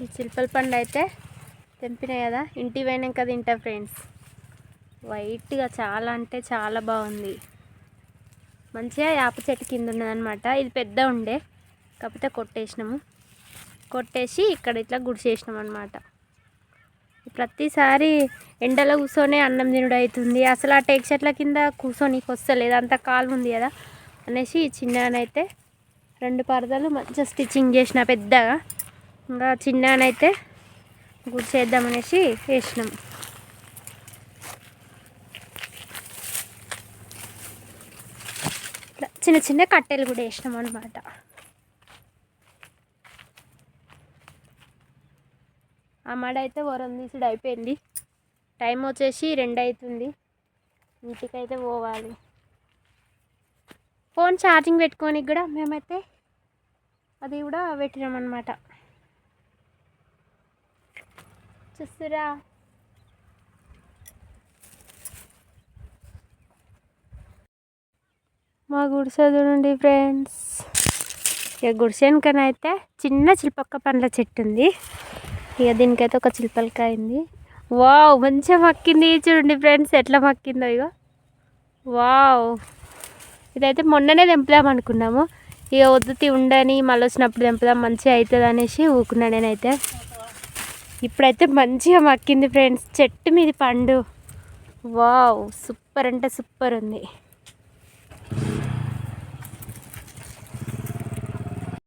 ఈ చిల్పల పండు అయితే తెంపినాయి కదా, ఇంటికి పోయినాక తింటా ఫ్రెండ్స్. వైట్గా చాలా అంటే చాలా బాగుంది. మంచిగా వేప చెట్టు కింద ఉన్నదనమాట. ఇది పెద్ద ఉండే, కాకపోతే కొట్టేసి ఇక్కడ ఇట్లా గుడిసేసినాం అనమాట. ప్రతిసారి ఎండలో కూర్చొని అన్నం తినుడు అవుతుంది. అసలు ఆ టేక్ చెట్ల కింద కూర్చొనికి వస్తలేదు, అంత కాలు ఉంది కదా అనేసి చిన్ననైతే 2 పరదలు మంచిగా స్టిచ్చింగ్ చేసిన పెద్దగా. ఇంకా చిన్ననైతే గుడిసేద్దామనేసి వేసినాం. చిన్న చిన్న కట్టెలు కూడా వేసినాం అనమాట. ఆ మడ అయితే వరం తీసుడు అయిపోయింది. టైం వచ్చేసి 2 అవుతుంది. ఇంటికైతే పోవాలి. ఫోన్ ఛార్జింగ్ పెట్టుకోనికి కూడా మేమైతే అది కూడా పెట్టినామన్నమాట. చూస్తురా, మా గుడిసె చూడండి ఫ్రెండ్స్. ఇక గుడిసె వెనకనైతే చిన్న చిల్పక్క పండ్ల చెట్టు ఉంది. ఇక దీనికైతే ఒక చిల్పలకాయ ఉంది. వావ్, మంచిగా మక్కింది చూడండి ఫ్రెండ్స్, ఎట్లా మక్కిందో. ఇక వావ్, ఇదైతే మొన్ననే తెంపుదాం అనుకున్నాము. ఇక వద్దుతి ఉండని, మళ్ళీ వచ్చినప్పుడు తెంపుదాం మంచిగా అవుతుంది అనేసి ఊకున్నా నేనైతే. ఇప్పుడైతే మంచిగా మక్కింది ఫ్రెండ్స్, చెట్టు మీది పండు. వావ్, సూపర్ అంటే సూపర్ ఉంది.